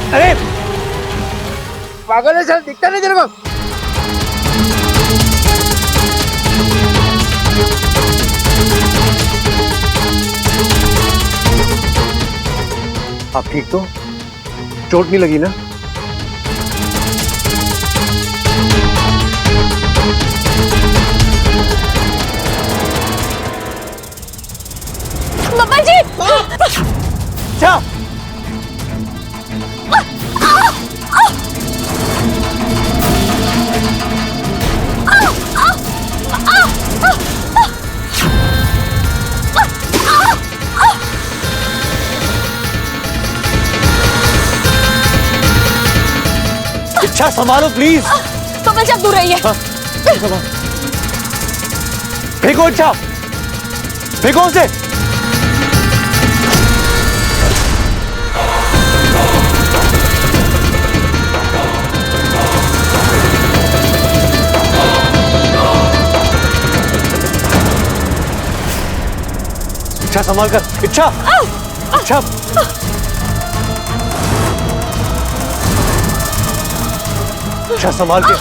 अरे पागल है सर, दिखता नहीं तेरे को? आप ठीक तो? चोट नहीं लगी ना? बाबा जी! क्या? इच्छा संभालो प्लीज। बाबा जी आप दूर रहिए। फेंको इच्छा, फेंको उसे। इच्छा संभाल कर, इच्छा, इच्छा। इच्छा संभाल के।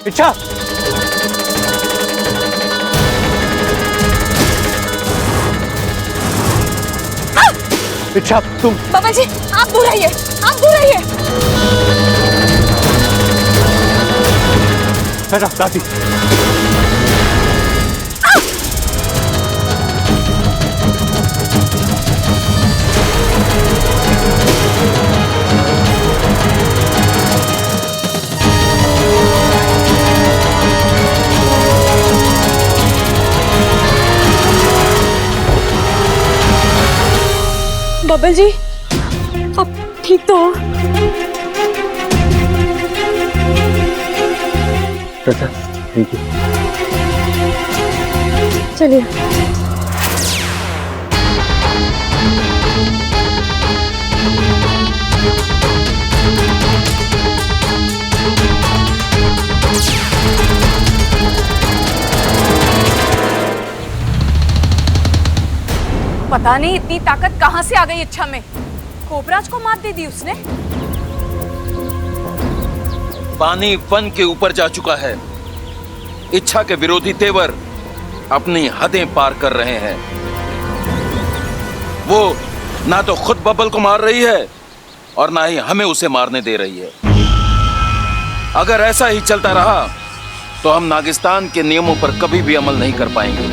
इच्छा, इच्छा तुम। बाबा जी आप दूर रहिए, आप दूर रहिए। बेटा दादी। बाबा जी आप ठीक तो हो? चाचा थैंक यू। चलिए। पता नहीं इतनी ताकत कहां से आ गई इच्छा में। कोबराज को मात दे दी उसने। पानी फन के ऊपर जा चुका है। इच्छा के विरोधी तेवर अपनी हदें पार कर रहे हैं। वो ना तो खुद बब्बल को मार रही है और ना ही हमें उसे मारने दे रही है। अगर ऐसा ही चलता रहा तो हम नागिस्तान के नियमों पर कभी भी अमल नहीं कर पाएंगे।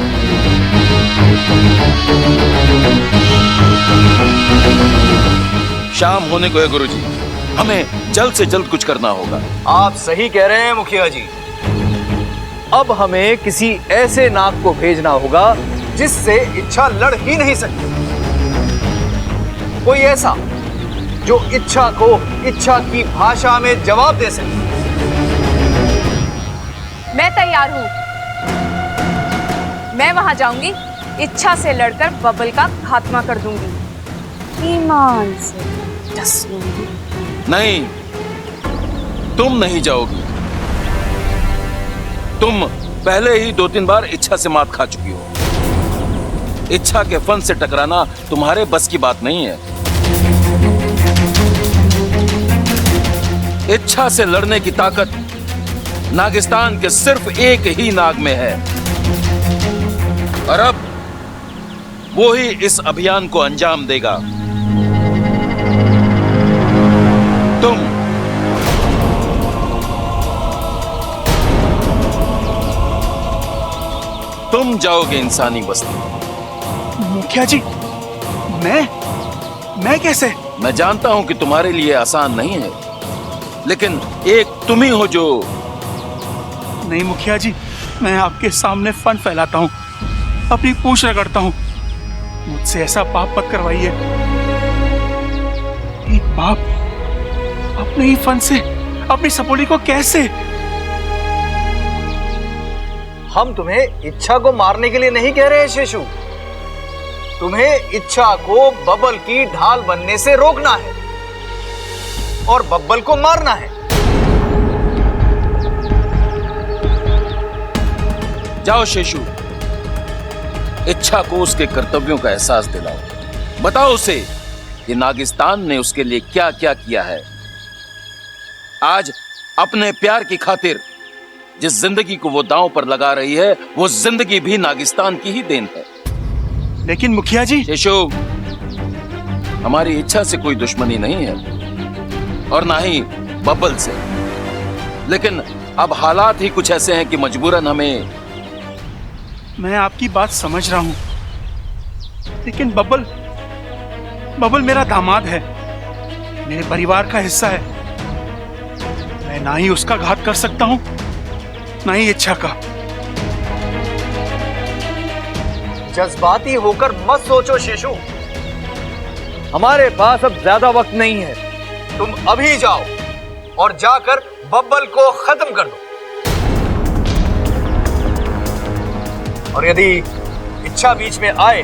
शाम होने को है गुरुजी, हमें जल्द से जल्द कुछ करना होगा। आप सही कह रहे हैं मुखिया जी। अब हमें किसी ऐसे नाग को भेजना होगा जिससे इच्छा लड़ ही नहीं सकती। कोई ऐसा जो इच्छा को इच्छा की भाषा में जवाब दे सके। मैं तैयार हूं। मैं वहां जाऊंगी, इच्छा से लड़कर बबल का खात्मा कर दूंगी। ईमान से डस लूंगी। नहीं, तुम नहीं जाओगी। तुम पहले ही 2-3 बार इच्छा से मात खा चुकी हो। इच्छा के फन से टकराना तुम्हारे बस की बात नहीं है। इच्छा से लड़ने की ताकत नागिस्तान के सिर्फ एक ही नाग में है और अब वो ही इस अभियान को अंजाम देगा। तुम जाओगे इंसानी बस्ती। मुखिया जी मैं कैसे? मैं जानता हूं कि तुम्हारे लिए आसान नहीं है, लेकिन एक तुम ही हो जो। नहीं मुखिया जी, मैं आपके सामने फन फैलाता हूँ, अपनी पूंछ रगड़ता हूँ। मुझसे ऐसा पाप मत करवाइए। एक बाप अपने ही फन से अपनी सपोली को कैसे? हम तुम्हें इच्छा को मारने के लिए नहीं कह रहे हैं शेषु। तुम्हें इच्छा को बबल की ढाल बनने से रोकना है और बब्बल को मारना है। जाओ शेषु, इच्छा को उसके कर्तव्यों का एहसास दिलाओ। बताओ उसे कि नागिस्तान ने उसके लिए क्या क्या किया है। आज अपने प्यार की खातिर जिस जिंदगी को वो दांव पर लगा रही है, वो जिंदगी भी नागिस्तान की ही देन है। लेकिन मुखिया जी। शेषु, हमारी इच्छा से कोई दुश्मनी नहीं है और ना ही बब्बल से, लेकिन अब हालात ही कुछ ऐसे हैं कि मजबूरन हमें। मैं आपकी बात समझ रहा हूं, लेकिन बब्बल मेरा दामाद है, मेरे परिवार का हिस्सा है। मैं ना ही उसका घात कर सकता हूं, ना ही इच्छा का। जज्बाती होकर मत सोचो शेषु, हमारे पास अब ज्यादा वक्त नहीं है। तुम अभी जाओ और जाकर बब्बल को खत्म कर दो। और यदि इच्छा बीच में आए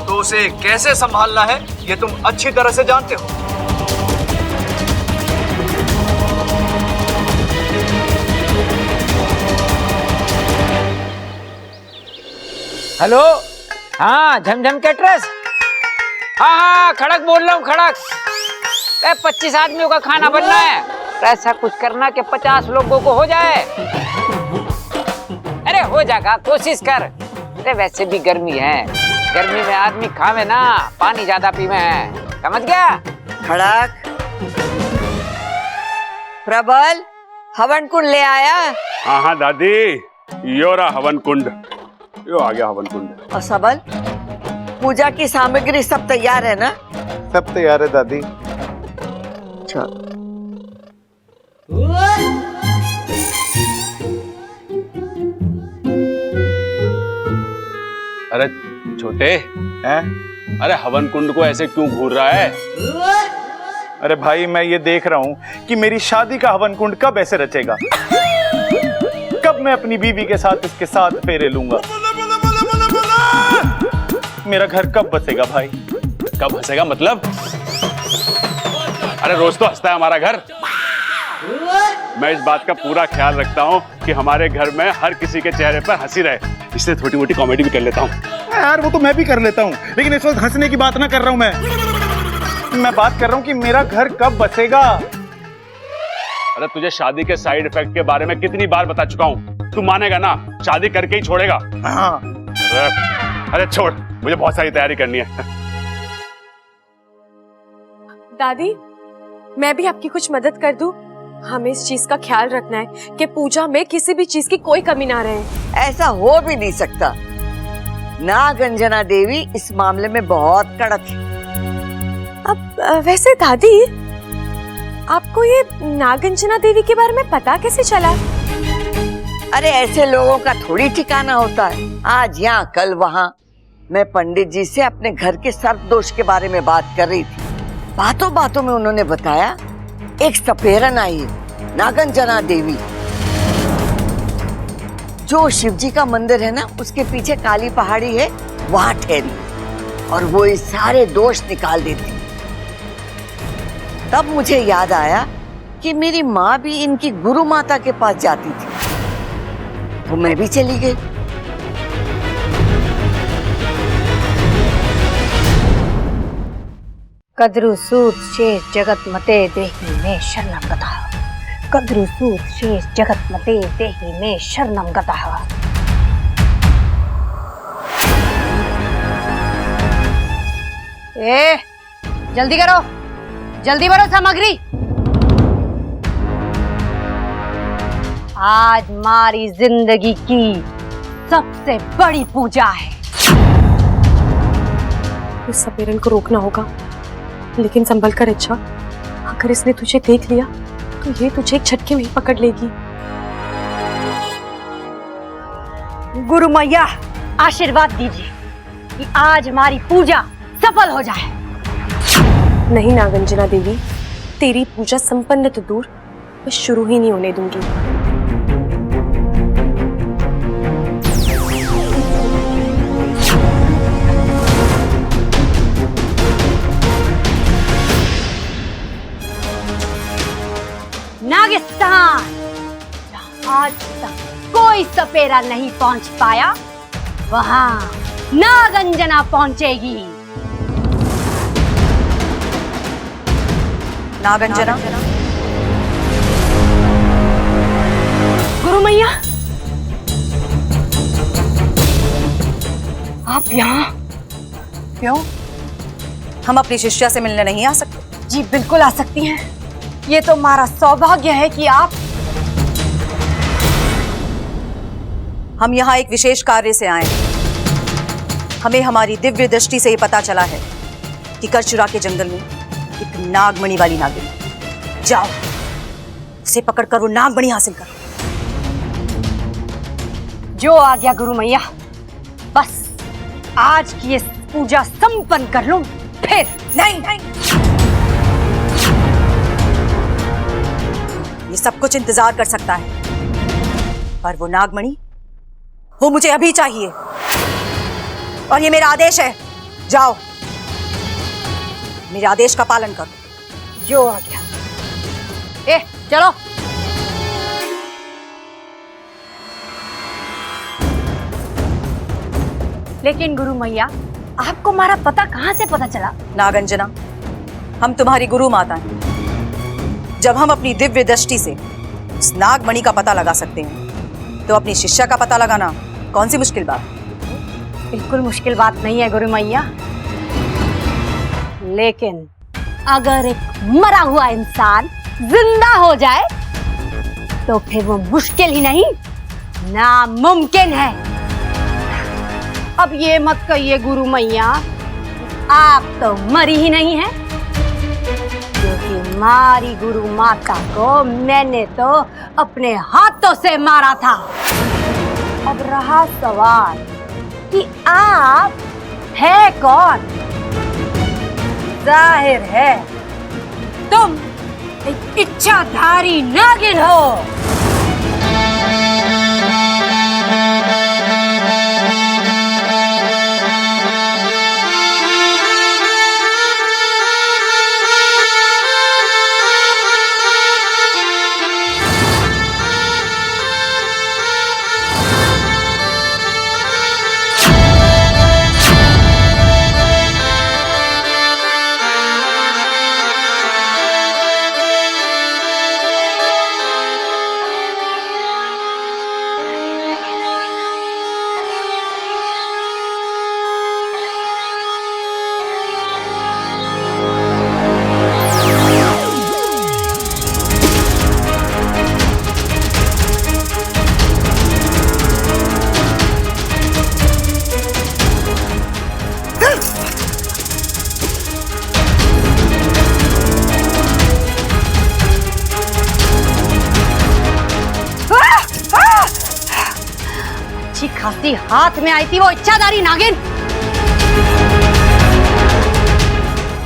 तो उसे कैसे संभालना है, यह तुम अच्छी तरह से जानते हो। हेलो, हाँ झमझम कैटरस। हाँ खड़क बोल रहा हूँ, खड़क। 25 आदमियों का खाना बनना है, ऐसा कुछ करना कि 50 लोगों को हो जाए। अरे हो जाएगा, कोशिश कर। अरे वैसे भी गर्मी है, गर्मी में आदमी खावे ना, पानी ज्यादा पीवे है, समझ गया? खड़क, प्रबल हवन कुंड ले आया? हाँ हाँ दादी, यो रहा हवन कुंड, यो आ गया हवन कुंड। और सबल, पूजा की सामग्री सब तैयार है ना? सब तैयार है दादी। चल। अरे छोटे हैं? अरे हवन कुंड को ऐसे क्यों घूर रहा है? अरे भाई, मैं ये देख रहा हूँ कि मेरी शादी का हवन कुंड कब ऐसे रचेगा, कब मैं अपनी बीवी के साथ इसके साथ फेरे लूंगा, मेरा घर कब बसेगा भाई। कब हंसेगा मतलब? अरे रोज तो हंसता है हमारा घर। मैं इस बात का पूरा ख्याल रखता हूँ कि हमारे घर में हर किसी के चेहरे पर हंसी रहे, इसलिए छोटी मोटी कॉमेडी भी कर लेता हूँ। यार वो तो मैं भी कर लेता हूँ, लेकिन इस वक्त हंसने की बात ना कर रहा हूँ मैं बात कर रहा हूँ कि मेरा घर कब बसेगा। अरे तुझे शादी के साइड इफेक्ट के बारे में कितनी बार बता चुका हूँ, तू मानेगा ना? शादी करके ही छोड़ेगा। हाँ। अरे छोड़, मुझे बहुत सारी तैयारी करनी है। दादी, मैं भी आपकी कुछ मदद कर दूं? हमें इस चीज का ख्याल रखना है कि पूजा में किसी भी चीज की कोई कमी ना रहे। ऐसा हो भी नहीं सकता, नागंजना देवी इस मामले में बहुत कड़क है। अब वैसे दादी, आपको ये नागंजना देवी के बारे में पता कैसे चला? अरे ऐसे लोगों का थोड़ी ठिकाना होता है, आज यहाँ कल वहाँ। मैं पंडित जी से अपने घर के सर्प दोष के बारे में बात कर रही थी। बातों बातों में उन्होंने बताया एक सपेरन आई है, नागंजना देवी, जो शिव जी का मंदिर है ना, उसके पीछे काली पहाड़ी है, वहां ठहरी और वो ये सारे दोष निकाल देती। तब मुझे याद आया कि मेरी माँ भी इनकी गुरु माता के पास जाती थी, तो मैं भी चली गई। कद्रु सूत शेष जगत मते देहि मे शरणं गतः। कद्रु सूत शेष जगत मते देहि मे शरणं गतः। ए, जल्दी करो, जल्दी भरो सामग्री। आज हमारी जिंदगी की सबसे बड़ी पूजा है। इस सपेरन को रोकना होगा, लेकिन संभल कर। अच्छा, अगर इसने तुझे देख लिया तो ये तुझे एक झटके में ही पकड़ लेगी। गुरु मैया आशीर्वाद दीजिए कि आज हमारी पूजा सफल हो जाए। नहीं नागंजना देवी, तेरी पूजा संपन्न तो दूर, मैं शुरू ही नहीं होने दूंगी। नागिस्तान, जहाँ आज तक कोई सपेरा नहीं पहुंच पाया, वहां नागंजना पहुंचेगी। नागंजना, गुरु मैया, आप यहाँ क्यों? हम अपनी शिष्या से मिलने नहीं आ सकते? जी बिल्कुल आ सकती हैं। ये तो हमारा सौभाग्य है कि आप। हम यहाँ एक विशेष कार्य से आए हैं। हमें हमारी दिव्य दृष्टि से ये पता चला है कि करचुरा के जंगल में एक नागमणि वाली नागिन। जाओ, उसे पकड़कर वो नागमणि हासिल करो। जो आ गया गुरु मैया, बस आज की ये पूजा संपन्न कर लूं, फिर नहीं, ये सब कुछ इंतजार कर सकता है, पर वो नागमणि, वो मुझे अभी चाहिए, और ये मेरा आदेश है। जाओ, मेरे आदेश का पालन करो। जो आ गया। चलो। लेकिन गुरु मैया, आपको हमारा पता कहाँ से पता चला? नागंजना, हम तुम्हारी गुरु माता हैं। जब हम अपनी दिव्य दृष्टि से उस नागमणि का पता लगा सकते हैं, तो अपनी शिष्या का पता लगाना कौन सी मुश्किल बात? बिल्कुल मुश्किल बात नहीं है गुरु मैया, लेकिन अगर एक मरा हुआ इंसान जिंदा हो जाए तो फिर वो मुश्किल ही नहीं, नामुमकिन है। अब ये मत कहिए गुरु मैया, आप तो मरी ही नहीं हैं, क्योंकि हमारी गुरु माता को मैंने तो अपने हाथों से मारा था। अब रहा सवाल कि आप है कौन? जाहिर है तुम एक इच्छाधारी नागिन हो। खासी हाथ में आई थी वो इच्छाधारी नागिन।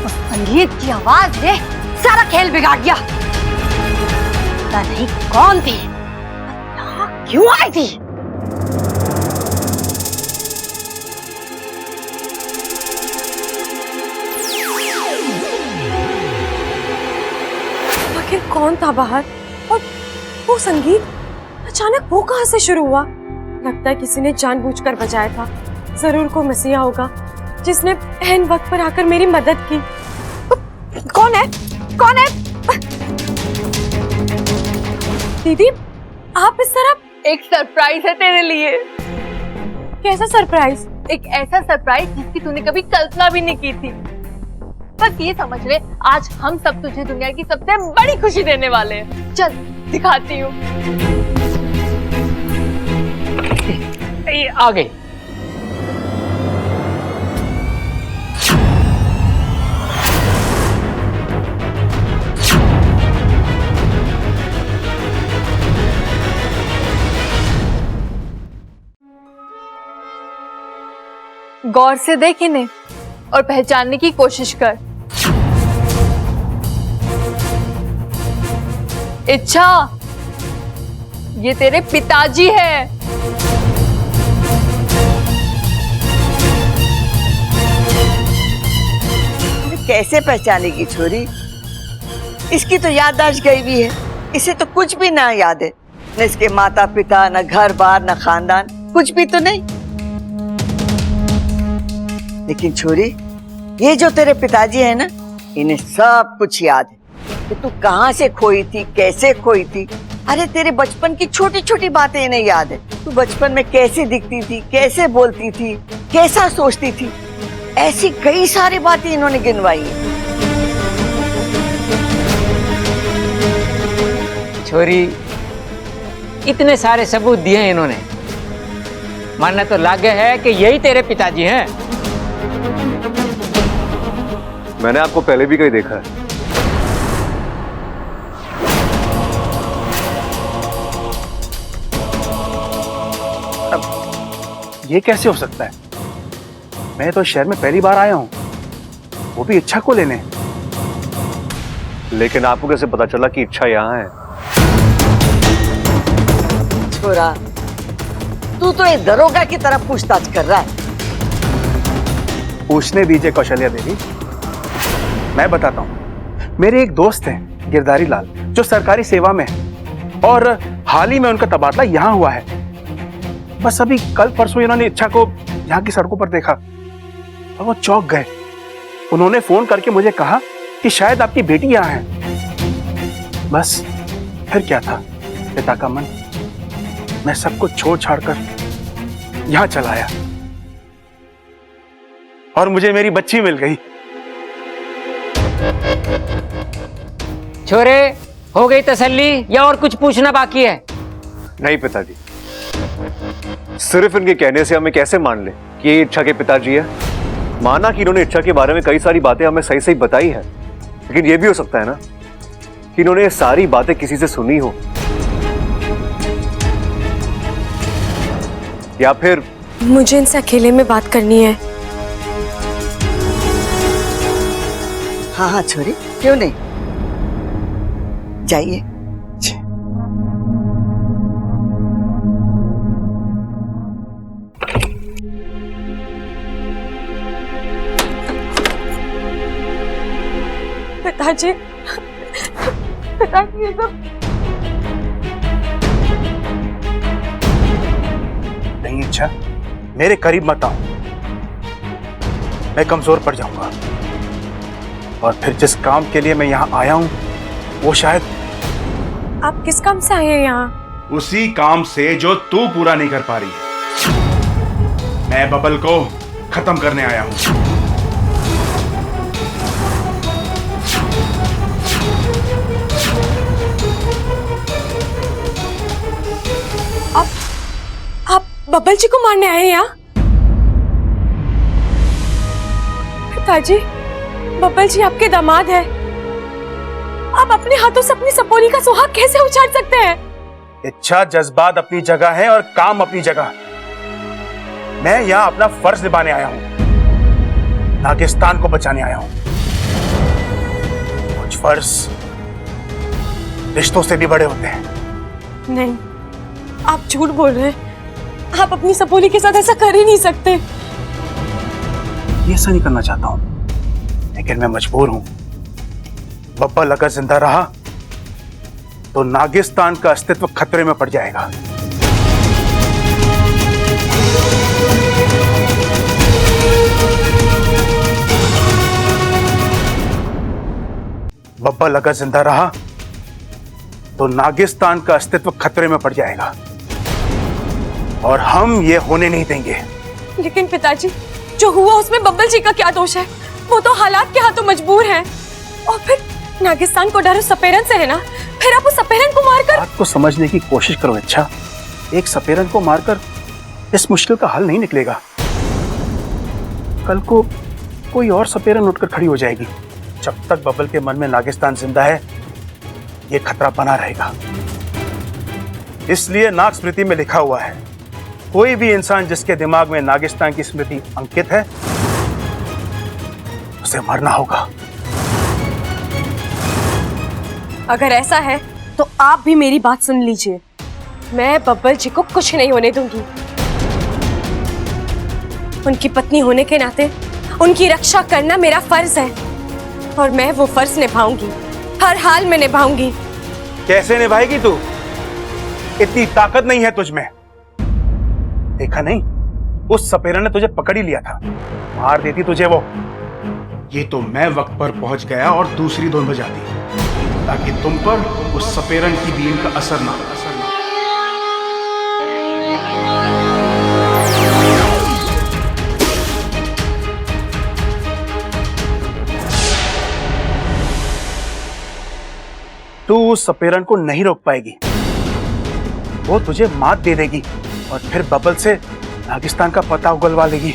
उस संगीत की आवाज ने सारा खेल बिगाड़ दिया। पता नहीं कौन थी, यहाँ क्यों आई थी? आखिर कौन था बाहर, और वो संगीत अचानक वो कहां से शुरू हुआ? लगता है किसी ने जानबूझकर बजाया था। जरूर कोई मसीहा होगा जिसने एन वक्त पर आकर मेरी मदद की। कौन है? कौन है? दीदी, आप इस तरह। एक सरप्राइज है तेरे लिए। कैसा सरप्राइज? एक ऐसा सरप्राइज जिसकी तूने कभी कल्पना भी नहीं की थी। बस ये समझ ले, आज हम सब तुझे दुनिया की सबसे बड़ी खुशी देने वाले हैं। चल दिखाती हूँ। ये आ गई। गौर से देख इन्हें और पहचानने की कोशिश कर। इच्छा, ये तेरे पिताजी है। कैसे पहचानेगी छोरी? इसकी तो याददाश्त गई भी है। इसे तो कुछ भी ना याद है, न इसके माता पिता, न घर बार, न खानदान, कुछ भी तो नहीं। लेकिन छोरी, ये जो तेरे पिताजी है ना, इन्हें सब कुछ याद है कि तू कहाँ से खोई थी, कैसे खोई थी। अरे तेरे बचपन की छोटी छोटी बातें इन्हें याद है। तू बचपन में कैसे दिखती थी, कैसे बोलती थी, कैसा सोचती थी, ऐसी कई सारी बातें इन्होंने गिनवाई है। छोरी, इतने सारे सबूत दिए हैं इन्होंने, मानना तो लागे है कि यही तेरे पिताजी हैं। मैंने आपको पहले भी कहीं देखा है। ये कैसे हो सकता है? मैं तो शहर में पहली बार आया हूं, वो भी इच्छा को लेने। लेकिन आपको कैसे पता चला कि इच्छा यहाँ है? छोरा, तू तो एक दरोगा की तरफ पूछताछ कर रहा है। पूछने दीजिए कौशल्या देवी, मैं बताता हूं। मेरे एक दोस्त हैं गिरधारी लाल, जो सरकारी सेवा में है, और हाल ही में उनका तबादला यहाँ हुआ है। बस अभी कल परसों इन्होंने इच्छा को यहाँ की सड़कों पर देखा और वो चौंक गए। उन्होंने फोन करके मुझे कहा कि शायद आपकी बेटी यहाँ है। बस फिर क्या था, पिता का मन, मैं सब कुछ छोड़ छाड़कर यहाँ चला आया और मुझे मेरी बच्ची मिल गई। छोरे, हो गई तसल्ली या और कुछ पूछना बाकी है? नहीं पिताजी, सिर्फ इनके कहने से हमें कैसे मान ले कि ये इच्छा के पिताजी है। माना कि इन्होंने इच्छा के बारे में कई सारी बातें हमें सही सही बताई है, लेकिन ये भी हो सकता है ना कि इन्होंने ये सारी बातें किसी से सुनी हो, या फिर मुझे इनसे अकेले में बात करनी है। हाँ हाँ छोरी, क्यों नहीं, जाइए। पिताजी, पिताजी, ये सब नहीं इच्छा, मेरे करीब मत आओ, मैं कमजोर पड़ जाऊंगा। और फिर जिस काम के लिए मैं यहाँ आया हूँ वो शायद। आप किस काम से आए हैं यहाँ? उसी काम से जो तू पूरा नहीं कर पा रही है। मैं बबल को खत्म करने आया हूँ। आप बबल जी को मारने आए हैं यहाँ? पिताजी, बबल जी आपके दामाद है। आप अपने हाथों से अपनी सपोली का सुहाग कैसे उछाल सकते हैं? इच्छा जज्बात अपनी जगह है और काम अपनी जगह। मैं यहाँ अपना फर्ज निभाने आया हूँ, नागिस्तान को बचाने आया हूँ। कुछ फर्ज रिश्तों से भी बड़े होते हैं। नहीं, आप झूठ बोल रहे हैं। आप अपनी सपोली के साथ ऐसा कर ही नहीं सकते। ये ऐसा नहीं करना चाहता हूँ, लेकिन मैं मजबूर हूं। बब्बल अगर जिंदा रहा तो नागिस्तान का अस्तित्व खतरे में पड़ जाएगा। बब्बल अगर जिंदा रहा तो नागिस्तान का अस्तित्व खतरे में पड़ जाएगा और हम ये होने नहीं देंगे। लेकिन पिताजी, जो हुआ उसमें बब्बल जी का क्या दोष है? वो तो हालात के हाथों मजबूर हैं। और फिर नागिस्तान को डर उस सपेरन से है ना, फिर आप उस सपेरन को मारकर। बात को समझने की कोशिश करो अच्छा। एक सपेरन को मारकर इस मुश्किल का हल नहीं निकलेगा। कल को कोई और सपेरन उठकर खड़ी हो जाएगी। जब तक बबल के मन में नागिस्तान जिंदा है, ये खतरा बना रहेगा। इसलिए नाग स्मृति में लिखा हुआ है, कोई भी इंसान जिसके दिमाग में नागिस्तान की स्मृति अंकित है, उसे मरना होगा। अगर ऐसा है तो आप भी मेरी बात सुन लीजिए। मैं बब्बल जी को कुछ नहीं होने दूंगी। उनकी पत्नी होने के नाते उनकी रक्षा करना मेरा फर्ज है और मैं वो फर्ज निभाऊंगी, हर हाल में निभाऊंगी। कैसे निभाएगी तू? इतनी ताकत नहीं है तुझ में। देखा नहीं, उस सपेरा ने तुझे पकड़ ही लिया था, मार देती तुझे वो। ये तो मैं वक्त पर पहुंच गया और दूसरी धुन बजा दी, ताकि तुम पर उस सपेरन की बीम का असर ना हो। तू उस सपेरन को नहीं रोक पाएगी, वो तुझे मात दे देगी और फिर बबल से नागिस्तान का पता उगलवा लेगी,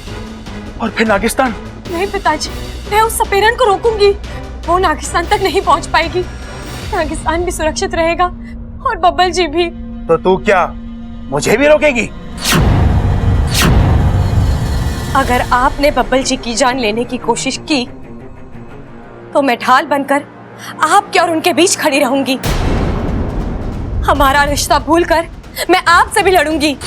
और फिर नागिस्तान। नहीं पिताजी, मैं उस सपेरन को रोकूंगी, वो नागिस्तान तक नहीं पहुंच पाएगी। नागिस्तान भी सुरक्षित रहेगा और बब्बल जी भी। तो तू क्या मुझे भी रोकेगी? अगर आपने बब्बल जी की जान लेने की कोशिश की तो मैं ढाल बनकर आपके और उनके बीच खड़ी रहूंगी। हमारा रिश्ता भूलकर मैं आपसे भी लड़ूंगी।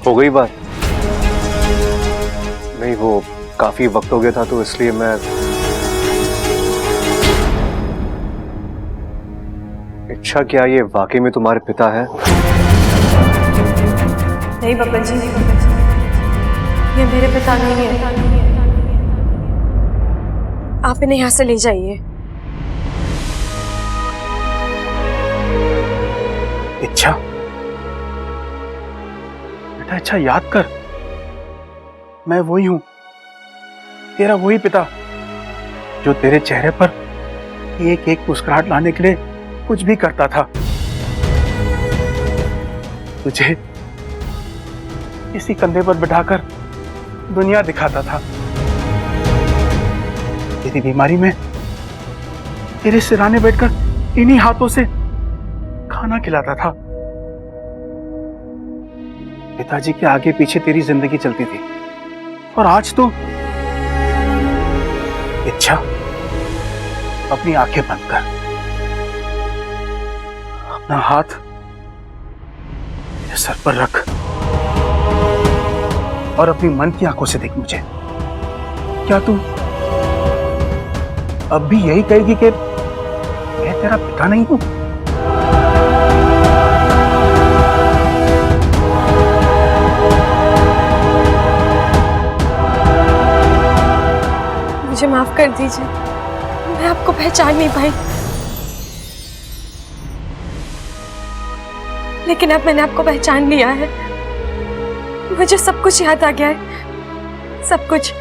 हो गई बात? नहीं, वो काफी वक्त हो गया था तो इसलिए मैं। इच्छा, क्या ये वाकई में तुम्हारे पिता है? नहीं बब्बल जी, ये मेरे पिता नहीं है। आप इन्हें यहाँ से ले जाइए। इच्छा, बेटा अच्छा याद कर, मैं वही हूं, तेरा वही पिता जो तेरे चेहरे पर एक एक मुस्कुराहट लाने के लिए कुछ भी करता था, तुझे इसी कंधे पर बिठाकर दुनिया दिखाता था, तेरी बीमारी में तेरे सिराने बैठकर इन्हीं हाथों से खाना खिलाता था। पिताजी के आगे पीछे तेरी जिंदगी चलती थी, और आज तो इच्छा, अपनी आंखें बंद कर, अपना हाथ मेरे सर पर रख और अपनी मन की आंखों से देख मुझे। क्या तू अब भी यही कहेगी कि मैं तेरा पिता नहीं हूं? मुझे माफ कर दीजिए, मैं आपको पहचान नहीं पाई, लेकिन अब मैंने आपको पहचान लिया है। मुझे सब कुछ याद आ गया है, सब कुछ।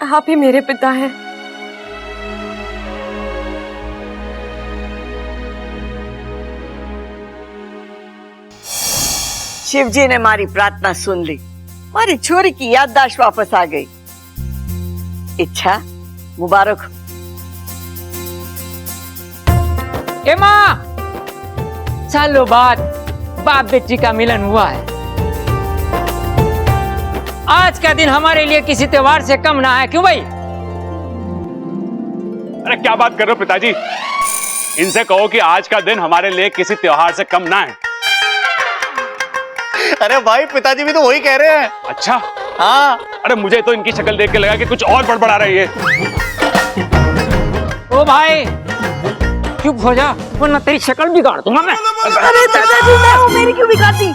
आप ही मेरे पिता हैं। शिव जी ने हमारी प्रार्थना सुन ली, हमारी छोरी की याददाश्त वापस आ गई। इच्छा, मुबारक हो। ए माँ, सालों बाद बाप बेटी का मिलन हुआ है। आज का दिन हमारे लिए किसी त्योहार से कम ना है, क्यों भाई? अरे क्या बात कर रहे हो पिताजी, इनसे कहो कि आज का दिन हमारे लिए किसी त्योहार से कम ना है। अरे भाई, पिताजी भी तो वही कह रहे हैं। अच्छा, हाँ। अरे मुझे तो इनकी शक्ल देख के लगा कि कुछ और बड़बड़ा रही है। ओ भाई चुप हो जा, वरना तेरी शक्ल बिगाड़ दूंगा मैं। अरे दादाजी, मैं हूँ, मेरी क्यों बिगाड़ती?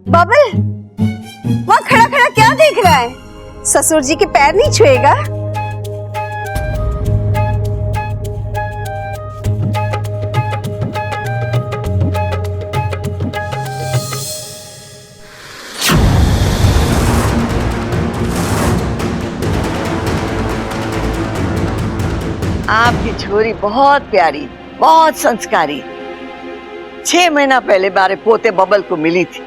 बबल, वहाँ खड़ा खड़ा क्या देख रहा है? ससुर जी के पैर नहीं छुएगा? आपकी छोरी बहुत प्यारी, बहुत संस्कारी। 6 महीना पहले हमारे पोते बबल को मिली थी,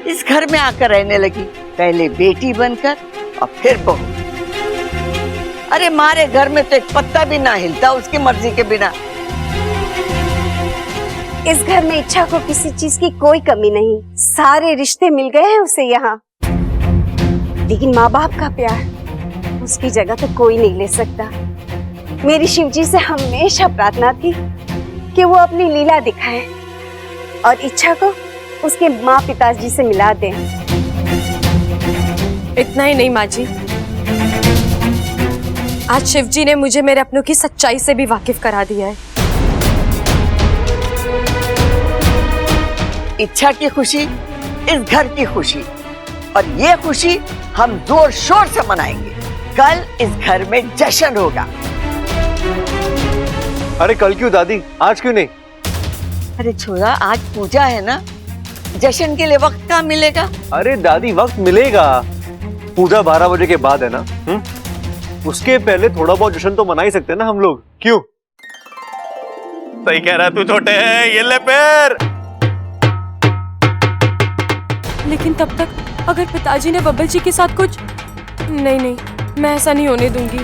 इस घर में आकर रहने लगी, पहले बेटी बनकर और फिर बहू। अरे हमारे घर में तो एक पत्ता भी ना हिलता उसकी मर्जी के बिना। इस घर में इच्छा को किसी चीज की कोई कमी नहीं, सारे रिश्ते मिल गए हैं उसे यहाँ। लेकिन माँ बाप का प्यार उसकी जगह तो कोई नहीं ले सकता। मेरी शिवजी से हमेशा प्रार्थना थी कि वो अपनी लीला दिखाए और इच्छा को उसके माँ पिताजी से मिला दें। इतना ही नहीं माँ जी, आज शिवजी ने मुझे मेरे अपनों की सच्चाई से भी वाकिफ करा दिया है। इच्छा की खुशी इस घर की खुशी, और ये खुशी हम जोर शोर से मनाएंगे। कल इस घर में जश्न होगा। अरे कल क्यों दादी, आज क्यों नहीं? अरे छोरा, आज पूजा है ना, जश्न के लिए वक्त कहाँ मिलेगा? अरे दादी वक्त मिलेगा, पूजा 12 बजे के बाद है ना। उसके पहले थोड़ा बहुत जश्न तो मना ही सकते हैं ना हम लोग, क्यों? सही कह रहा तू छोटे, ये ले पैर। लेकिन तब तक अगर पिताजी ने बब्बल जी के साथ कुछ, नहीं, मैं ऐसा नहीं होने दूंगी।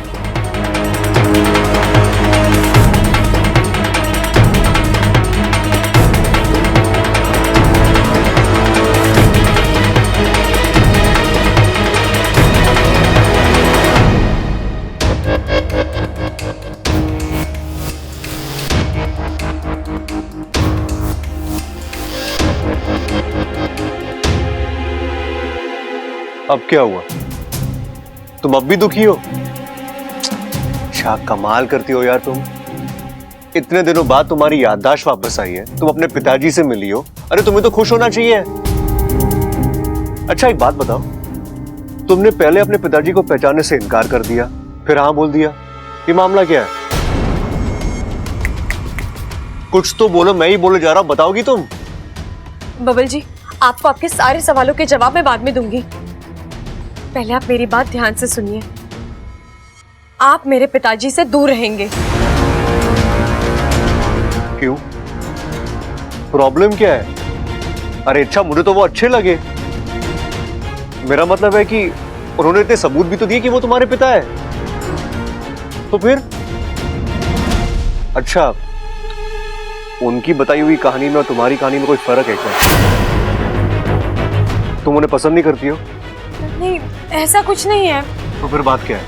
अब क्या हुआ? तुम अब भी दुखी हो? क्या कमाल करती हो यार तुम। इतने दिनों बाद तुम्हारी याददाश्त वापस आई है, तुम अपने पिताजी से मिली हो। अरे तुम्हें तो खुश होना चाहिए। अच्छा एक बात बताओ, तुमने पहले अपने पिताजी को पहचानने से इनकार कर दिया, फिर हाँ बोल दिया, ये मामला क्या है? कुछ तो बोलो, मैं ही बोले जा रहा हूं, बताओगी तुम? बब्बल जी, आपको आपके सारे सवालों के जवाब मैं बाद में दूंगी। पहले आप मेरी बात ध्यान से सुनिए। आप मेरे पिताजी से दूर रहेंगे। क्यों? प्रॉब्लम क्या है? अरे अच्छा, मुझे तो वो अच्छे लगे। मेरा मतलब है कि उन्होंने इतने सबूत भी तो दिए कि वो तुम्हारे पिता है। तो फिर अच्छा, उनकी बताई हुई कहानी में और तुम्हारी कहानी में कोई फर्क है क्या? तुम उन्हें पसंद नहीं करती हो? नहीं, ऐसा कुछ नहीं है। तो फिर बात क्या है?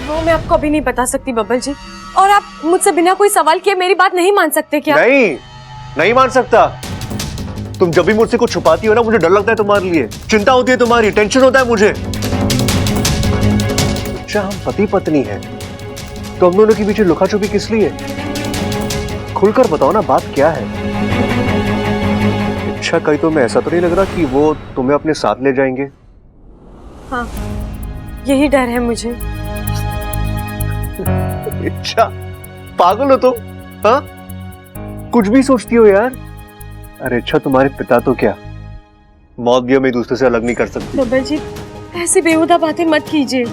वो मैं आपको अभी नहीं बता सकती बब्बल जी। और आप मुझसे बिना कोई सवाल किए मेरी बात नहीं मान सकते क्या? नहीं मान सकता। तुम जब भी मुझसे कुछ छुपाती हो ना, मुझे डर लगता है तुम्हारे लिए, चिंता होती है तुम्हारी, टेंशन होता है मुझे। अच्छा हम पति पत्नी हैं, तो हम दोनों के पीछे लुका छुपी किस लिए? खुलकर बताओ ना, बात क्या है? अच्छा कहीं तो मैं ऐसा तो नहीं लग रहा कि वो तुम्हें अपने साथ ले जाएंगे? हाँ, यही डर है मुझे। अच्छा पागल हो तुम, हाँ? कुछ भी सोचती हो यार। अरे अच्छा तुम्हारे पिता तो क्या मौत भी हम एक दूसरे से अलग नहीं कर सकते? बब्बल जी, ऐसी बेहुदा बातें मत कीजिए।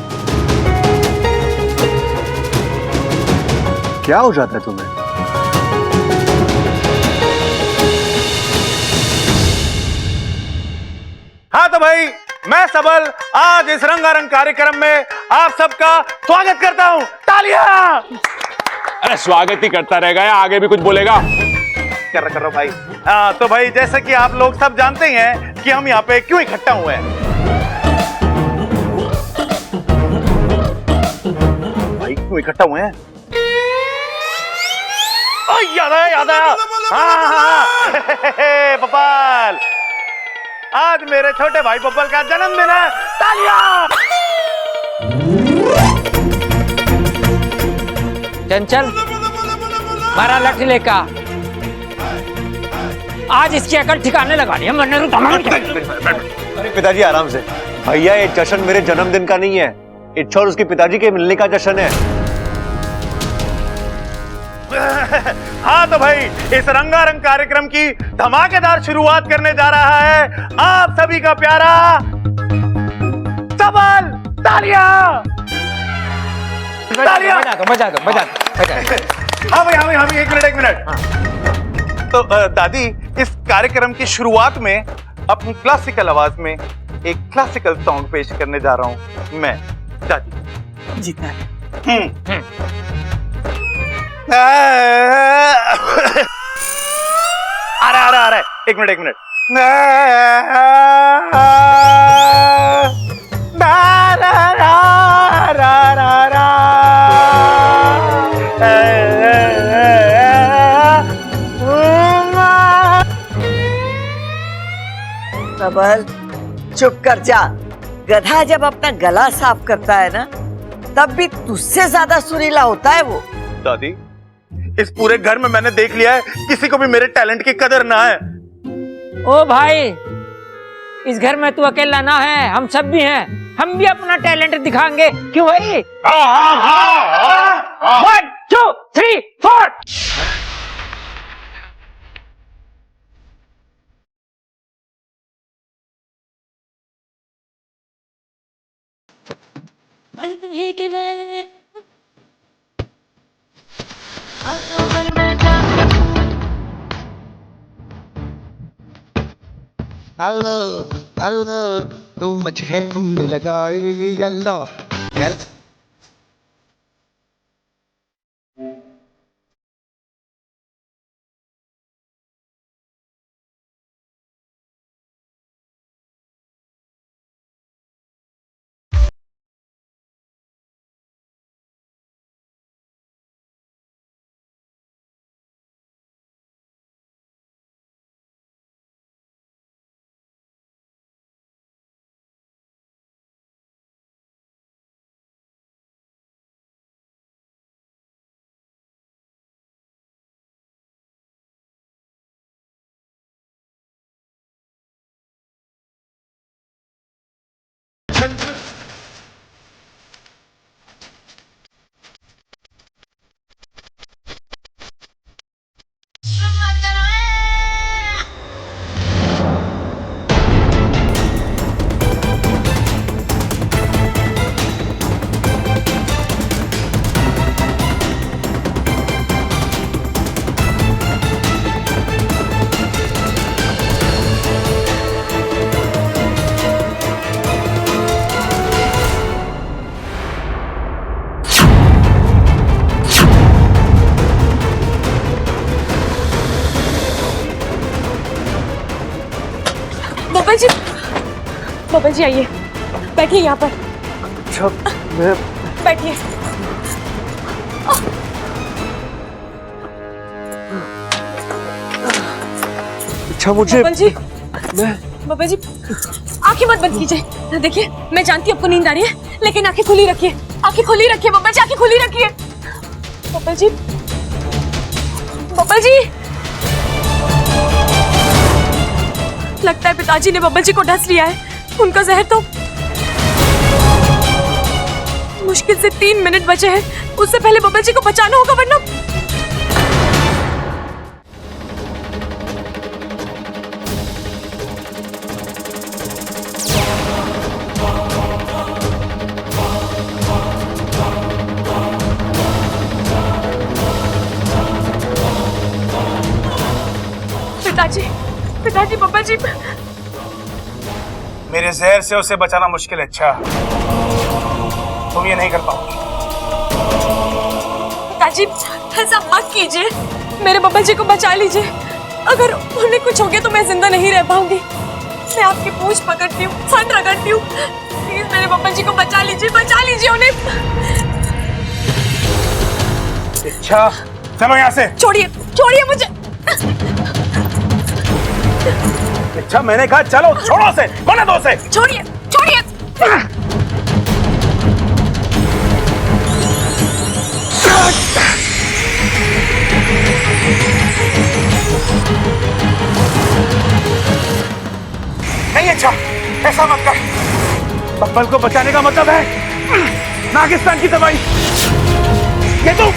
क्या हो जाता है तुम्हें? हाँ तो भाई, मैं सबल आज इस रंगारंग कार्यक्रम में आप सबका स्वागत करता हूं। तालियां! अरे स्वागत ही करता रहेगा या आगे भी कुछ बोलेगा? कर रहा भाई। हाँ तो भाई, जैसे कि आप लोग सब जानते ही हैं कि हम यहाँ पे क्यों इकट्ठा हुए हैं। भाई क्यों इकट्ठा हुए हैं? याद आया। हाँ बब्बल, आज मेरे छोटे भाई बब्बल का जन्मदिन है। तालियां! चंचल, मारा लठ लेका, आज इसकी अकल ठिकाने लगा लिया मैंने। अरे पिताजी आराम से। भैया ये जश्न मेरे जन्मदिन का नहीं है, इच्छा और उसके पिताजी के मिलने का जश्न है। हाँ तो भाई, इस रंगारंग कार्यक्रम की धमाकेदार शुरुआत करने जा रहा है आप सभी का प्यारा सबल। तालियां! बजा दो। हाँ भाई, एक मिनट। तो दादी, इस कार्यक्रम की शुरुआत में अपनी क्लासिकल आवाज में एक क्लासिकल सॉन्ग पेश करने जा रहा हूं मैं। दादी जी आ रहा है। एक मिनट। प्रबल चुप कर जा। गधा जब अपना गला साफ करता है ना, तब भी तुझसे ज्यादा सुरीला होता है वो। दादी, इस पूरे घर में मैंने देख लिया है, किसी को भी मेरे टैलेंट की कदर ना है। ओ भाई, इस घर में तू अकेला ना है, हम सब भी हैं। हम भी अपना टैलेंट दिखाएंगे, क्यों भाई? 1 2 3 4। Hello, too much head लगाई yellow. Yes. बबल जी आइए, बैठिए यहाँ पर। बैठिए। अच्छा मुझे बबल जी, बबल जी आंखें मत बंद कीजिए। देखिए, मैं जानती हूँ आपको नींद आ रही है, लेकिन आंखें खुली रखिए। आंखें खुली रखिए बबल जी, आंखें खुली रखिए। बबल जी, बबल जी, लगता है पिताजी ने बबल जी को डस लिया है। उनका जहर तो मुश्किल से 3 मिनट बचे हैं, उससे पहले बबल जी को बचाना होगा, वरना पिताजी, पिताजी, बबल जी। मेरे जहर से उसे बचाना मुश्किल है। अच्छा, तुम ये नहीं कर पाओगे। पिताजी, ऐसा मत कीजिए, मेरे बब्बा जी को बचा लीजिए। अगर उन्हें कुछ हो गया तो मैं जिंदा नहीं रह पाऊंगी। मैं आपकी पूंछ पकड़ती हूँ, फन रगड़ती हूँ, प्लीज मेरे बब्बा जी को बचा लीजिए उन्हें। अच्छा, चलो यहाँ से। छोड़िए, छोड़िए मुझे। अच्छा, मैंने कहा चलो, छोड़ो से, बोले दो से। छोड़िए, छोड़िए। नहीं, अच्छा ऐसा मत कर। बब्बल को बचाने का मतलब है नागिस्तान की दवाई। ये तो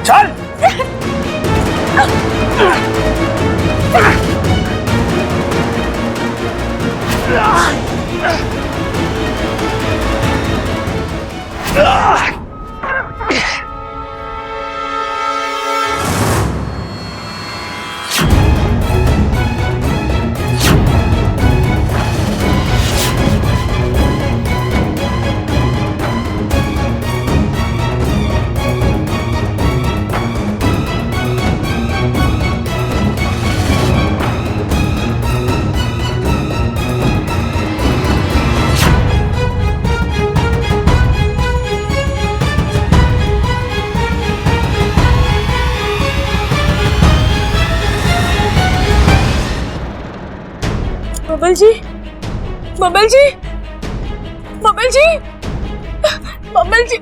चल। बबल जी, बबल जी, बबल जी, बबल जी।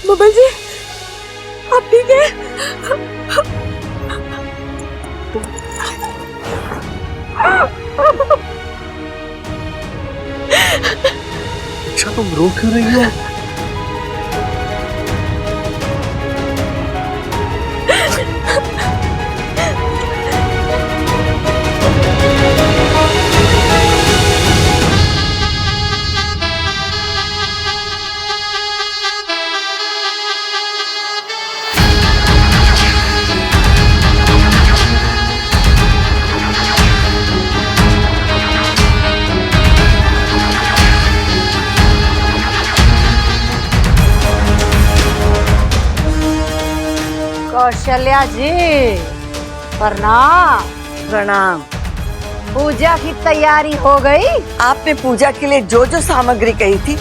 बबल जी, आप ठीक है? अच्छा, तुम रो क्यों रही हो? कौशल्या जी, प्रणाम। प्रणाम। पूजा की तैयारी हो गई? आपने पूजा के लिए जो जो सामग्री कही थी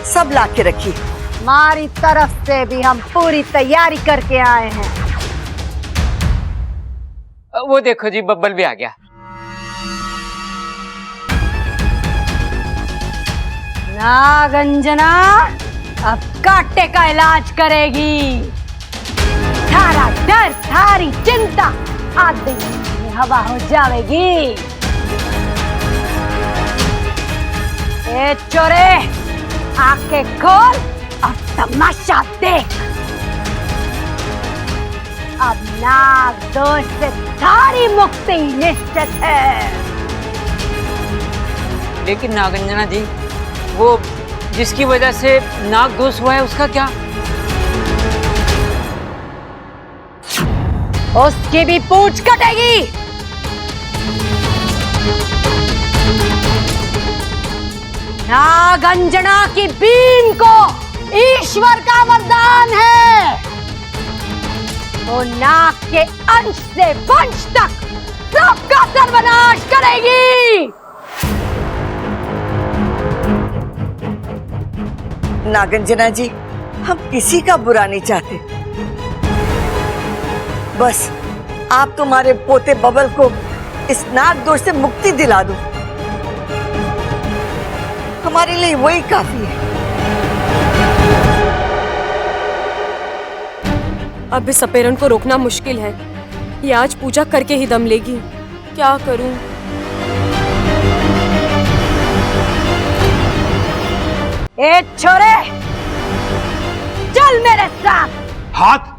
सब ला के रखी। हमारी तरफ से भी हम पूरी तैयारी करके आए हैं। वो देखो जी, बब्बल भी आ गया। नागंजना अब कांटे का इलाज करेगी। थारा डर, थारी चिंता आधे में हवा हो जाएगी। ए चोरे, आंखें खोल और तमाशा देख। अब नाग दोष से थारी मुक्ति निश्चित है। लेकिन नागंजना जी, वो जिसकी वजह से नाग दोष हुआ है उसका क्या? उसकी भी पूंछ कटेगी। नागंजना की बीन को ईश्वर का वरदान है। वो नाग के अंश से वंश तक सबका सर्वनाश करेगी। नागंजना जी, हम किसी का बुरा नहीं चाहते, बस आप तुम्हारे पोते बबल को इस नाग दोष से मुक्ति दिला दो, हमारे लिए वही काफी है। अब इस सपेरन को रोकना मुश्किल है। ये आज पूजा करके ही दम लेगी। क्या करूं? ए छोरे, चल मेरे साथ। हाथ?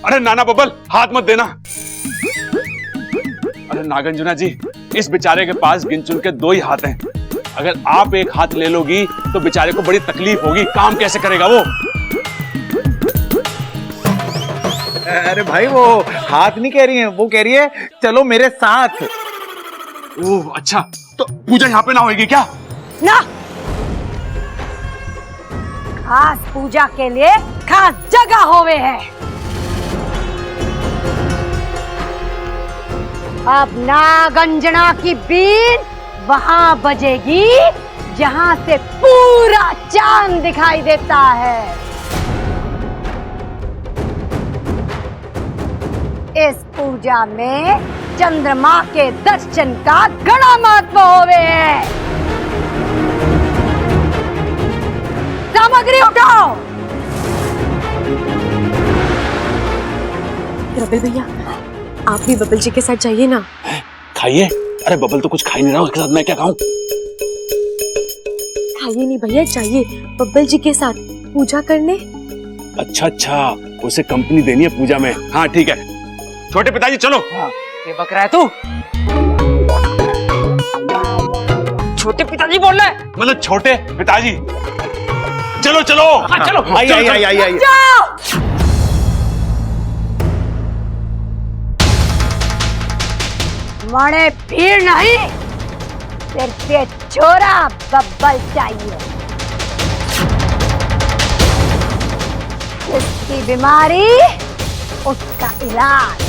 अरे नाना बब्बल, हाथ मत देना। अरे नागंजना जी, इस बेचारे के पास गिन चुन के 2 ही हाथ हैं। अगर आप एक हाथ ले लोगी तो बेचारे को बड़ी तकलीफ होगी। काम कैसे करेगा वो? अरे भाई, वो हाथ नहीं कह रही है, वो कह रही है चलो मेरे साथ। ओह अच्छा, तो पूजा यहाँ पे ना होगी क्या? ना, खास पूजा के लिए खास जगह होवे है। अब नागंजना की बीन वहां बजेगी जहां से पूरा चांद दिखाई देता है। इस पूजा में चंद्रमा के दर्शन का बड़ा महत्व होवे है। सामग्री उठाओ। रवि भैया, आप भी बबल जी के साथ जाइए ना। खाइए। अरे बबल तो कुछ खा ही नहीं रहा, उसके साथ मैं क्या खाऊं? खाइए नहीं भैया, जाइए बब्बल जी के साथ पूजा करने। अच्छा अच्छा, उसे कंपनी देनी है पूजा में। हाँ ठीक है, छोटे पिताजी चलो। ये बक रहा है तू? छोटे पिताजी बोल रहा है? मतलब छोटे पिताजी। चलो चलो। हाँ चलो। आई आई आई आई आई। हमारे भीड़ नहीं, सिर्फ ये छोरा बब्बल चाहिए। उसकी बीमारी, उसका इलाज।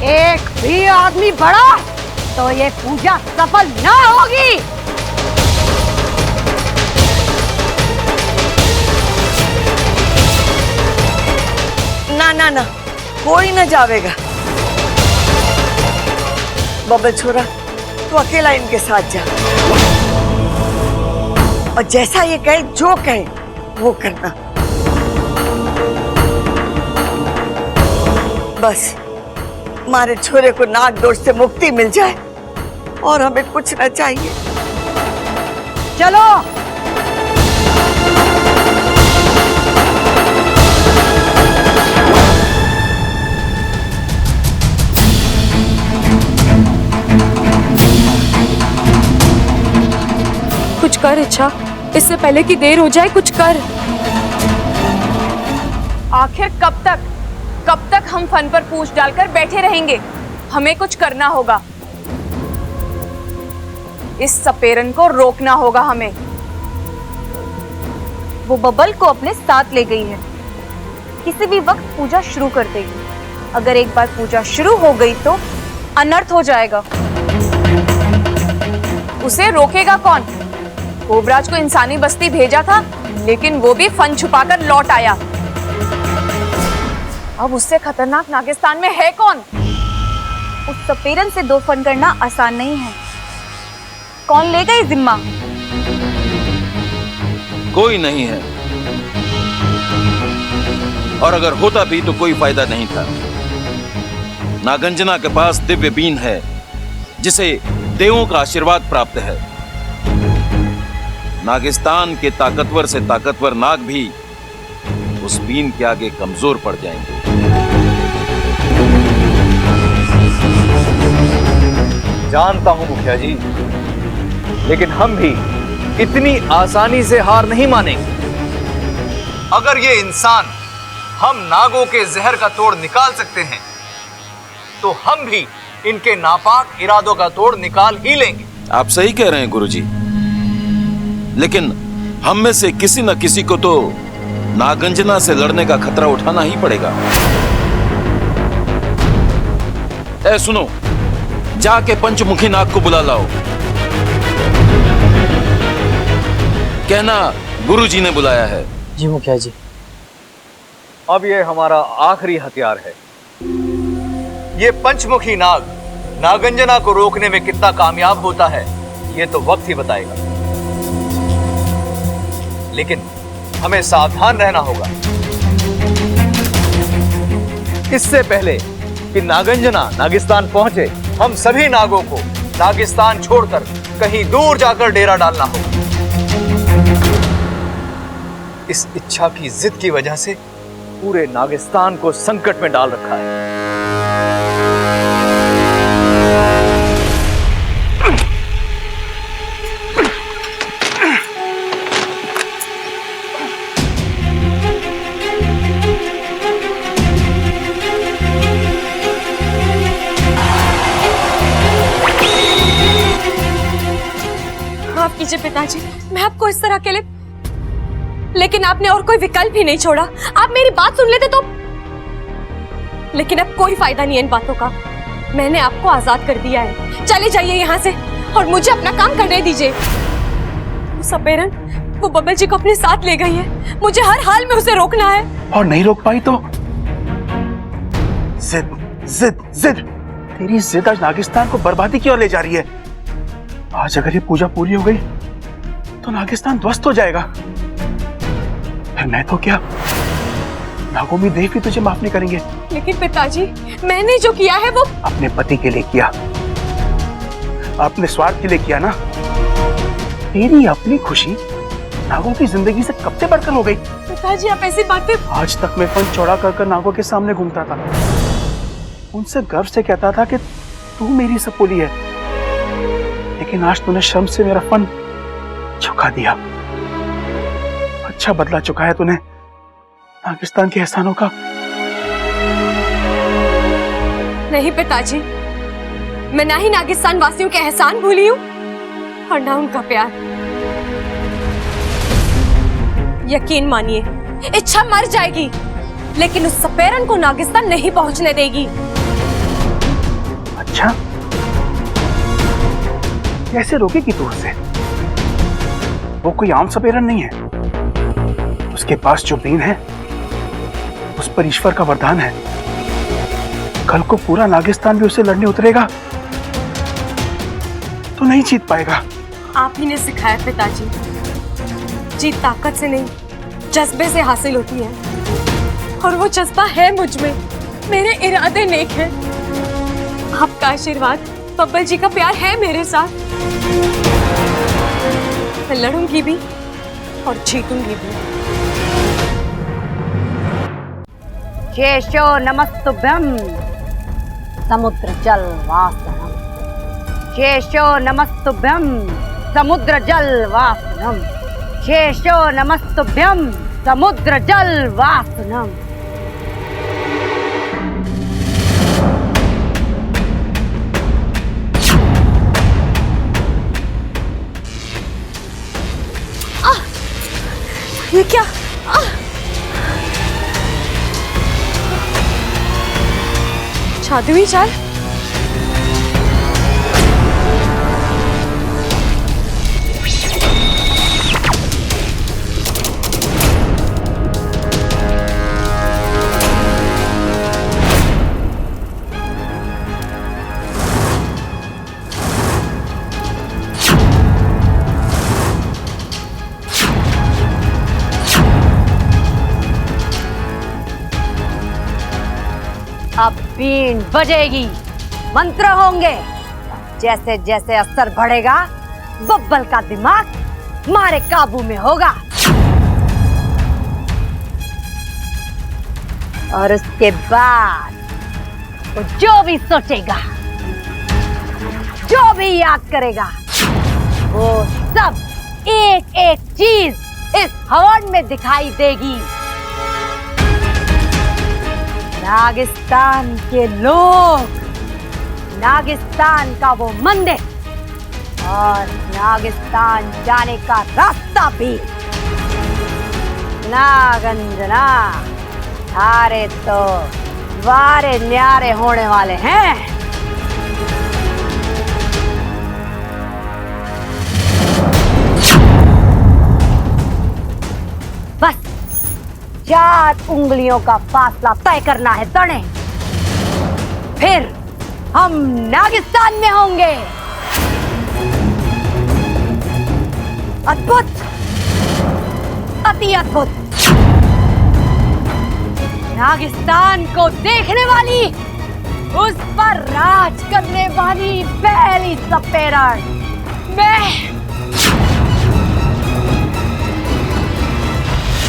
एक भी आदमी बढ़ा तो ये पूजा सफल ना होगी। ना ना ना, कोई न जावेगा। बब्बल छोरा, तू अकेला इनके साथ जा और जैसा ये कहे, जो कहे वो करना। बस हमारे छोरे को नाग दोष से मुक्ति मिल जाए और हमें कुछ न चाहिए। चलो। कुछ कर इच्छा, इससे पहले कि देर हो जाए, कुछ कर। आखिर कब तक हम फन पर पूछ डालकर बैठे रहेंगे? हमें कुछ करना होगा। इस सपेरन को रोकना होगा हमें। वो बबल को अपने साथ ले गई है, किसी भी वक्त पूजा शुरू कर देगी। अगर एक बार पूजा शुरू हो गई तो अनर्थ हो जाएगा। उसे रोकेगा कौन? कोबराज को इंसानी बस्ती भेजा था, लेकिन वो भी फन छुपाकर लौट आया। अब उससे खतरनाक नागिस्तान में है कौन? उस सपेरन से दो फन करना आसान नहीं है। कौन लेगा ये जिम्मा? कोई नहीं है, और अगर होता भी तो कोई फायदा नहीं था। नागंजना के पास दिव्य बीन है, जिसे देवों का आशीर्वाद प्राप्त है। नागिस्तान के ताकतवर से ताकतवर नाग भी उस बीन के आगे कमजोर पड़ जाएंगे। जानता हूं मुखिया जी, लेकिन हम भी इतनी आसानी से हार नहीं मानेंगे। अगर ये इंसान हम नागों के जहर का तोड़ निकाल सकते हैं, तो हम भी इनके नापाक इरादों का तोड़ निकाल ही लेंगे। आप सही कह रहे हैं गुरुजी, लेकिन हम में से किसी न किसी को तो नागंजना से लड़ने का खतरा उठाना ही पड़ेगा। ए सुनो, जाके पंचमुखी नाग को बुला लाओ। कहना गुरुजी ने बुलाया है। जी मुखिया जी। अब ये हमारा आखिरी हथियार है। ये पंचमुखी नाग नागंजना को रोकने में कितना कामयाब होता है, ये तो वक्त ही बताएगा। लेकिन हमें सावधान रहना होगा। इससे पहले कि नागंजना नागिस्तान पहुंचे, हम सभी नागों को नागिस्तान छोड़कर कहीं दूर जाकर डेरा डालना होगा। इस इच्छा की जिद की वजह से पूरे नागिस्तान को संकट में डाल रखा है। माफ कीजिए पिताजी, मैं आपको इस तरह अकेले, लेकिन आपने और कोई विकल्प ही नहीं छोड़ा। आप मेरी बात सुन लेते तो। लेकिन अब कोई फायदा नहीं है इन बातों का। मैंने आपको आजाद कर दिया है, चले जाइए यहाँ से और मुझे अपना काम करने दीजिए। वो सपेरन, वो बब्बल जी को अपने साथ ले गई है, मुझे हर हाल में उसे रोकना है। और नहीं रोक पाई तो जिद जिद जिद, तेरी जिद आज नागिस्तान को बर्बादी की ओर ले जा रही है। आज अगर ये पूजा पूरी हो गई तो नागिस्तान ध्वस्त हो जाएगा। फिर मैं तो क्या, नागोमी देव भी तुझे माफ नहीं करेंगे। लेकिन पिताजी, मैंने जो किया है वो अपने पति के लिए किया, अपने स्वार्थ के लिए किया ना। तेरी अपनी खुशी नागों की जिंदगी से कब से बढ़कर हो गई। पिताजी, आप ऐसी बातें। आज तक मैं फन चौड़ा कर नागों के सामने घूमता था, उनसे गर्व से कहता था कि तू मेरी सपोली है। लेकिन आज तूने शर्म से मेरा फन झुका दिया। अच्छा बदला चुका है तूने नागिस्तान के एहसानों का। नहीं पिताजी, मैं ना ही नागिस्तान वासियों के एहसान भूली हूँ और ना उनका प्यार। यकीन मानिए, इच्छा मर जाएगी लेकिन उस सपेरन को नागिस्तान नहीं पहुंचने देगी। अच्छा, कैसे रोकेगी तू उसे? वो कोई आम सपेरन नहीं है। उसके पास जो बीन है उस पर ईश्वर का वरदान है। कल को पूरा नागिस्तान भी उसे लड़ने उतरेगा तो नहीं जीत पाएगा। आप ही ने सिखाया पिताजी, जीत ताकत से नहीं जज्बे से हासिल होती है, और वो जज्बा है मुझ में। मेरे इरादे नेक हैं। आपका आशीर्वाद, बब्बल जी का प्यार है मेरे साथ। मैं लड़ूंगी भी और जीतूंगी भी। शेषो नमस्तुभ्यं समुद्र जल वासनम। शेषो नमस्तुभ्यं समुद्र जल वासनम। शेषो नमस्तुभ्यं समुद्र जल वासनम। ये क्या? जादुई चाल? अब बीन बजेगी, मंत्र होंगे। जैसे जैसे असर बढ़ेगा, बब्बल का दिमाग हमारे काबू में होगा। और उसके बाद वो जो भी सोचेगा, जो भी याद करेगा, वो सब एक एक चीज इस हवन में दिखाई देगी। नागिस्तान के लोग, नागिस्तान का वो मंदिर और नागिस्तान जाने का रास्ता भी। नागंजना, थारे तो वारे न्यारे होने वाले हैं। बस 4 उंगलियों का फासला तय करना है तने, फिर हम नागिस्तान में होंगे। अद्भुत, अति अद्भुत। नागिस्तान को देखने वाली, उस पर राज करने वाली पहली सपेरन मैं,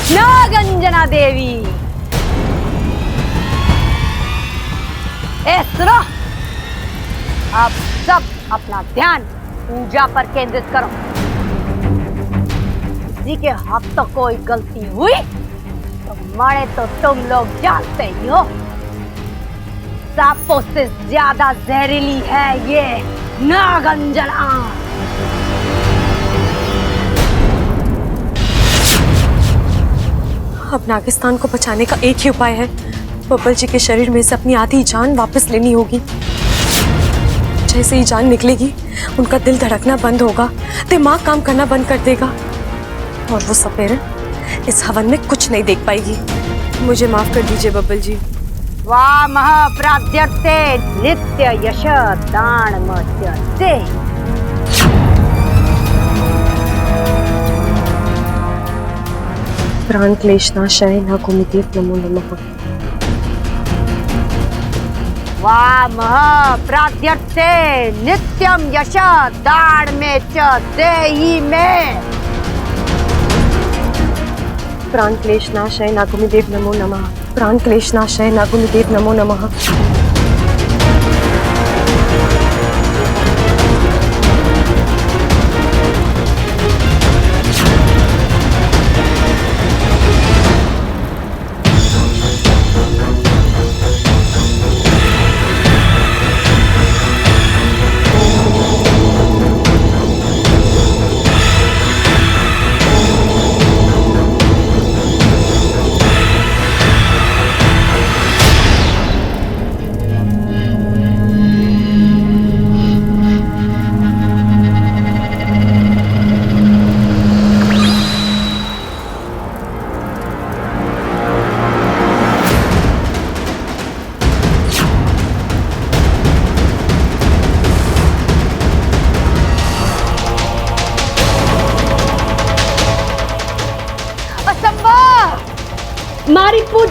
नागंजना देवी। सुनो, अब सब अपना ध्यान पूजा पर केंद्रित करो। किसी के हाथ तो कोई गलती हुई तो मारे तो तुम लोग जानते ही हो। सांपों से ज्यादा जहरीली है ये नागंजना। अब नागिस्तान को बचाने का एक ही उपाय है, बब्बल जी के शरीर में से अपनी आधी जान वापस लेनी होगी। जैसे ही जान निकलेगी, उनका दिल धड़कना बंद होगा, दिमाग काम करना बंद कर देगा, और वो सपेरन इस हवन में कुछ नहीं देख पाएगी। मुझे माफ कर दीजिए बब्बल जी। वाह महाप्राध्यर्थे नित्य यश दान मध्यते। प्राण क्लेशनाशाय नागोमिदेव नमो नमः। वाह महाप्राध्यर्थे नित्यम यश दान में च देहि में। प्राण क्लेशनाशाय नागोमिदेव नमो नमः। प्राण क्लेशनाशाय नागोमिदेव नमो नमः।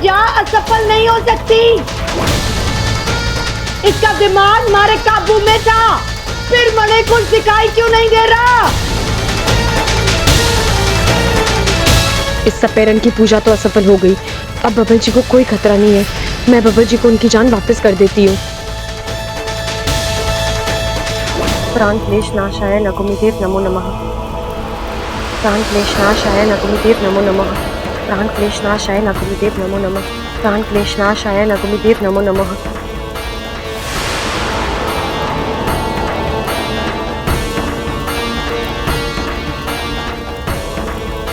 पूजा असफल नहीं हो सकती। इसका दिमाग हमारे काबू में था, फिर मणि कुछ दिखाई क्यों नहीं दे रहा? इस सपेरन की पूजा तो असफल हो गई। अब बबल जी को कोई खतरा नहीं है। मैं बबल जी को उनकी जान वापस कर देती हूँ। प्राण क्लेश नाशाय नकुमिदेव नमो नमः। प्राण क्लेश नाशाय नकुमिदेव नमो नमः। प्राण क्लेश नाशाय नकुमिदेव नमो नमः। प्राण क्लेश नाशाय नकुमिदेव नमो नमः।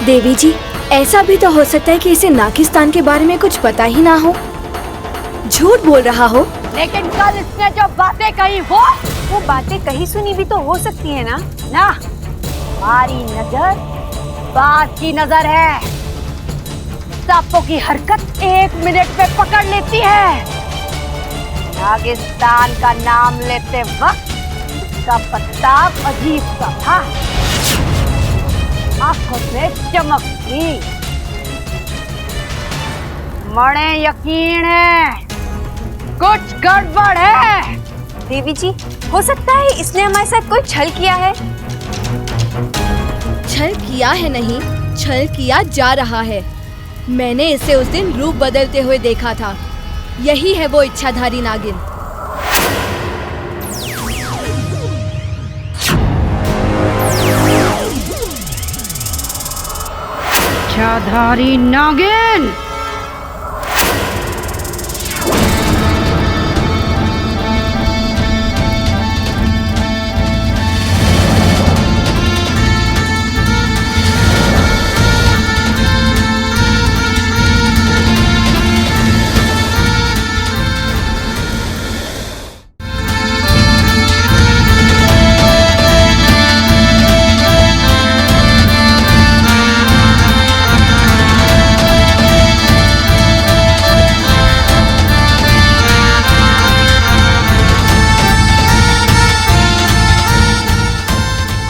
देवी जी, ऐसा भी तो हो सकता है कि इसे नागिस्तान के बारे में कुछ पता ही ना हो, झूठ बोल रहा हो। लेकिन कल इसने जो बातें कही वो बातें कही सुनी भी तो हो सकती है ना? ना, हमारी नजर बात की नजर है। सांपों की हरकत 1 मिनट में पकड़ लेती है। नागिस्तान का नाम लेते वक्त इसका प्रताप अजीब सा था। आंखों में चमक थी। मणे यकीन है कुछ गड़बड़ है। देवी जी, हो सकता है इसने हमारे साथ कोई छल किया है। छल किया है नहीं, छल किया जा रहा है। मैंने इसे उस दिन रूप बदलते हुए देखा था। यही है वो इच्छाधारी नागिन। इच्छाधारी नागिन।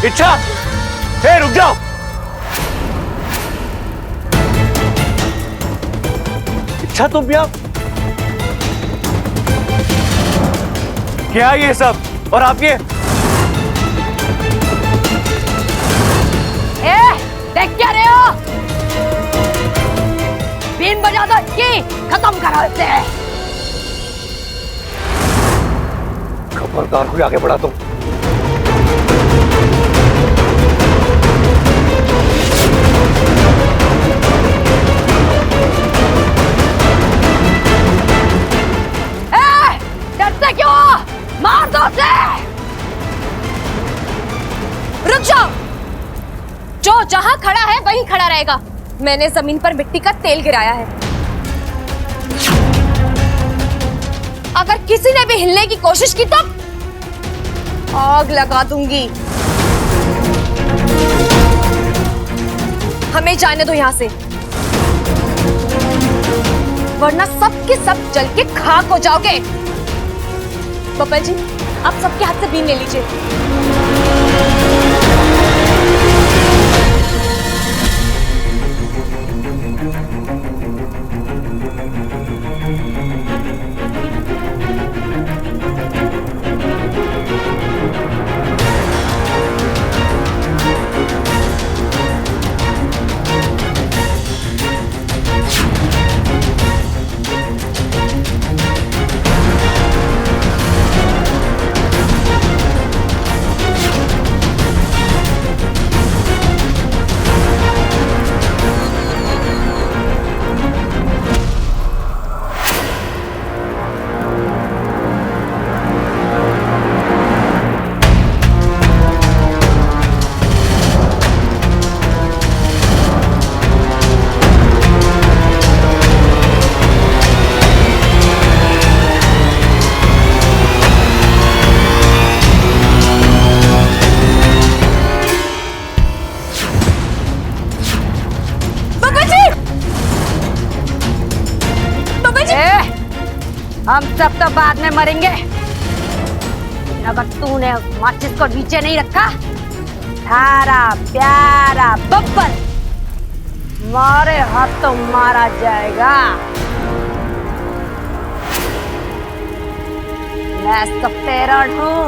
इच्छा, हे रुक जाओ। इच्छा, तुम यहाँ क्या ये सब? और आप ये देख क्या रहे हो? बीन बजा दो इसकी, खत्म करो इसे। खबरदार कोई आगे बढ़ा तुम। डरते क्यों? मार दो उसे। रुक जाओ। जो जहां खड़ा है वहीं खड़ा रहेगा। मैंने जमीन पर मिट्टी का तेल गिराया है। अगर किसी ने भी हिलने की कोशिश की तो आग लगा दूंगी। हमें जाने दो यहां से, वरना सब के सब जल के खाक हो जाओगे। बब्बल जी, आप सबके हाथ से बीन ले लीजिए। हम सब तो बाद में मरेंगे। अगर तूने उस माचिस को नीचे नहीं रखा, थारा प्यारा बब्बर मारे हाथों मारा जाएगा। मैं सपेरण हूँ,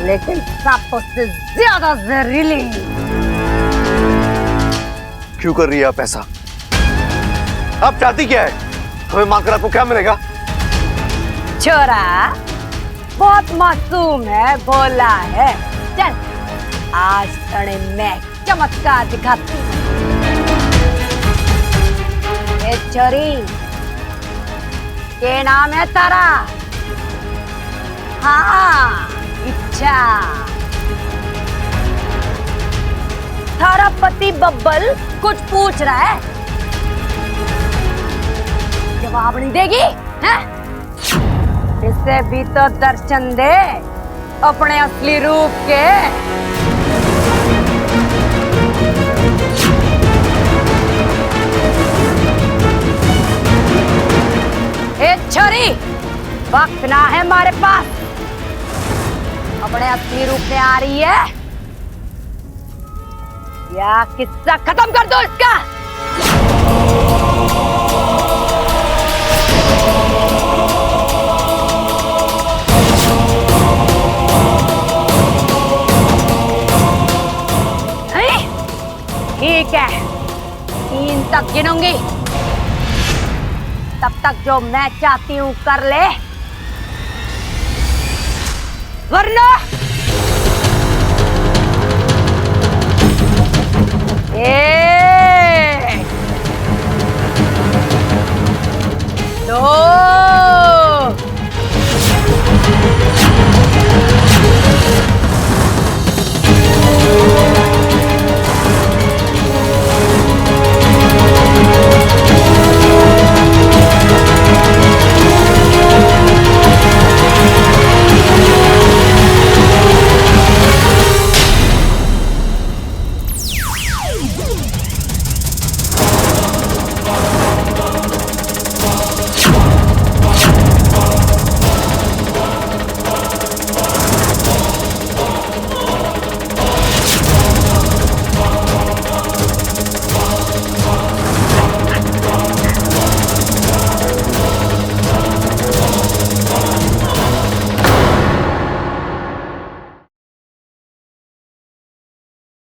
लेकिन सांपों से ज्यादा जहरीली। क्यों कर रही है आप ऐसा? आप चाहती क्या है? हमें मांगकर आपको क्या मिलेगा? छोरा बहुत मासूम है, भोला है। चल आज तड़े मैं चमत्कार दिखाती हूँ। ए छोरी, क्या नाम है तारा? हाँ, इच्छा। थारा पति बब्बल कुछ पूछ रहा है, जवाब नहीं देगी? हैं? इसे भी तो दर्शन दे अपने असली रूप के। ए छोरी, वक्त ना है हमारे पास, अपने असली रूप में आ रही है या किस्सा खत्म कर दो इसका। ठीक है, 3 तक गिनूंगी, तब तक जो मैं चाहती हूं कर ले, वरना 1 2